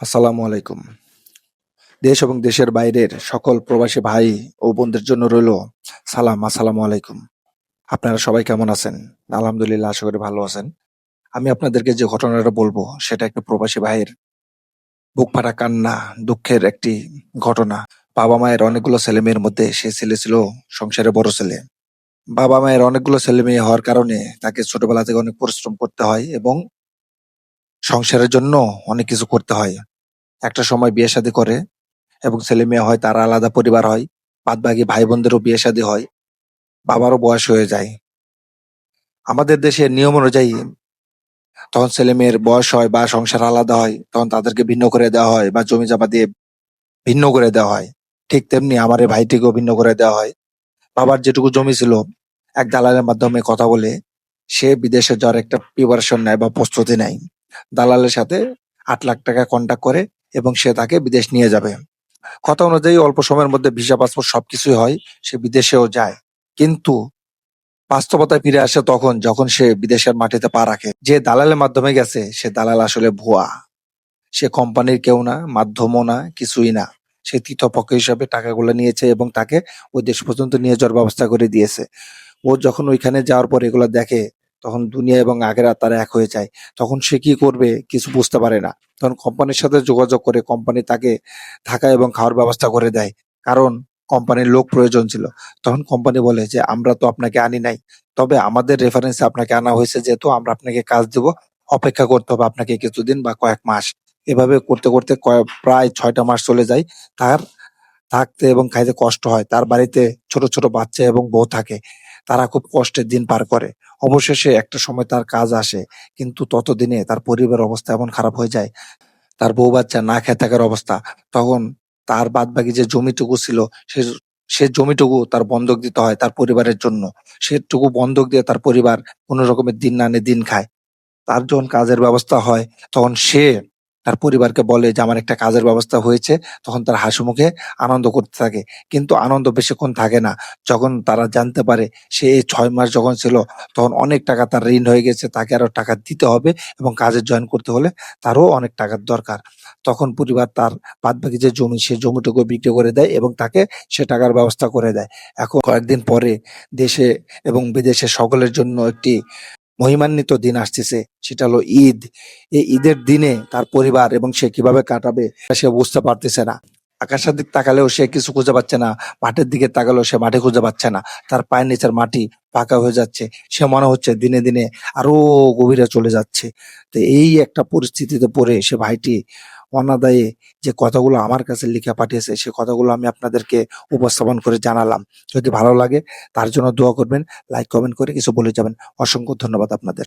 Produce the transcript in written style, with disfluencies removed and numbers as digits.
আসসালামু আলাইকুম। দেশ এবং দেশের বাইরের সকল প্রবাসী ভাই ও বোনদের জন্য রইল সালাম, আসসালামু আলাইকুম। আপনারা সবাই কেমন আছেন? আলহামদুলিল্লাহ, আশা করি ভালো আছেন। আমি আপনাদেরকে যে ঘটনাটা বলবো সেটা একটা প্রবাসী ভাইয়ের বুক ফাটা কান্না, দুঃখের একটি ঘটনা। বাবা-মায়ের অনেকগুলো ছেলেমেয়ের মধ্যে সে ছেলে ছিল সংসারে বড় ছেলে। বাবা-মায়ের অনেকগুলো ছেলেমেয়ে হওয়ার কারণে তাকে ছোটবেলা থেকে অনেক পরিশ্রম করতে হয় এবং সংসারের জন্য অনেক কিছু করতে হয়। একটা সময় বিয়ে-শাদী করে এবং ছেলে-মেয়ে হয়, তার আলাদা পরিবার হয়। বাদবাকি ভাই-বোনদেরও বিয়ে-শাদী হয়। বাবারও বয়স হয়ে যায়। আমাদের দেশের নিয়ম অনুযায়ী তখন ছেলে-মেয়ের বয়স হয় বা সংসার আলাদা হয়, তখন তাদেরকে ভিন্ন করে দেওয়া হয় বা জমি-জমা দিয়ে ভিন্ন করে দেওয়া হয়। ঠিক তেমনি আমার এই ভাইটিকেও ভিন্ন করে দেওয়া হয়। বাবার যেটুকু জমি ছিল, এক দালালের মাধ্যমে কথা বলে সে বিদেশে যাওয়ার একটা প্রিপারেশন নেয় বা প্রস্তুতি নেয়। দালালের সাথে ৳৮,০০,০০০ কন্ট্যাক্ট করে এবং সে তাকে বিদেশ নিয়ে যাবে। কথা অনুযায়ী অল্প সময়ের মধ্যে ভিসা, পাসপোর্ট সবকিছুই হয়। সে বিদেশেও যায়। কিন্তু বাস্তবতায় ফিরে আসে তখন, যখন সে বিদেশের মাটিতে পা রাখে। যে দালালের মাধ্যমে গেছে, সে দালাল আসলে ভুয়া। সে কোম্পানির কেউ না, মাধ্যমও না, কিছুই না। সে তৃতীয় পক্ষ হিসাবে টাকাগুলো নিয়েছে এবং তাকে ওই দেশ পর্যন্ত নিয়ে যাওয়ার ব্যবস্থা করে দিয়েছে। ও যখন ওইখানে যাওয়ার পর এগুলা দেখে, তখন দুনিয়া এবং আখিরাত তার এক হয়ে যায়। তখন সে কি করবে কিছু বুঝতে পারে না। তখন কোম্পানির সাথে যোগাযোগ করে কোম্পানি তাকে থাকা এবং খাওয়ার ব্যবস্থা করে দেয়। কারণ কোম্পানির লোক প্রয়োজন ছিল। তখন কোম্পানি বলে যে, "আমরা তো আপনাকে আনি নাই। তবে আমাদের রেফারেন্সে আপনাকে আনা হয়েছে, যেহেতু আমরা আপনাকে কাজ দিব। অপেক্ষা করতে হবে আপনাকে কিছুদিন বা কয়েক মাস।" এভাবে করতে, করতে প্রায় ৬ টা মাস চলে যায়। তার থাকতে এবং খাইতে কষ্ট হয়। তার বাড়িতে ছোট, ছোট বাচ্চা এবং বউ থাকে। তারা খুব কষ্টের দিন পার করে। অবশেষে একটা সময় তার কাজ আসে। কিন্তু ততদিনে তার পরিবারের অবস্থা এমন খারাপ হয়ে যায়, তার বউ-বাচ্চা না খেয়ে থাকার অবস্থা। তখন তার বাদবাকি যে জমিটুকু ছিল, সে সে জমিটুকু তার বন্ধক দিতে হয় তার পরিবারের জন্য। সেটুকু বন্ধক দিয়ে তার পরিবার কোন রকমের দিন না আনে দিন খায়। তার যখন কাজের ব্যবস্থা হয়, তখন সে তার পরিবারকে বলে যে, "আমার একটা কাজের ব্যবস্থা হয়েছে।" তখন তার হাসিমুখে আনন্দ করতে থাকে। কিন্তু আনন্দ বেশিক্ষণ থাকে না। যখন তারা জানতে পারে সে এই ৬ মাস যখন ছিল, তখন অনেক টাকা তার ঋণ হয়ে গেছে। তাকে আরো টাকা দিতে হবে এবং কাজে জয়েন করতে হলে তারও অনেক টাকার দরকার। তখন পরিবার তার বাদবাকি যে জমি, সে জমিটুকু বিক্রি করে দেয় এবং তাকে সে টাকার ব্যবস্থা করে দেয়। এখন কয়েকদিন পরে দেশে এবং বিদেশে সকলের জন্য একটি মহিমান্বিত দিন আসতেছে, সেটা হলো ঈদ। এই ঈদের দিনে তার পরিবার এবং সে কিভাবে কাটাবে সে বুঝতে পারতেছে না। আকাশের দিক তাকালেও সে কিছু খুঁজে পাচ্ছে না। মাঠের দিকে তাকালেও সে মাটি খুঁজে পাচ্ছে না। তার পায়ের নিচের মাটি ফাঁকা হয়ে যাচ্ছে। সে মনে হচ্ছে দিনে, দিনে আরো গভীরে চলে যাচ্ছে। তো এই একটা পরিস্থিতিতে পড়ে সে ভাইটি অনাদায়ে যে কথাগুলো আমার কাছে লিখে পাঠিয়েছে, সে কথাগুলো আমি আপনাদেরকে উপস্থাপন করে জানালাম। যদি ভালো লাগে তার জন্য দোয়া করবেন, লাইক, কমেন্ট করে কিছু বলে যাবেন। অসংখ্য ধন্যবাদ আপনাদের।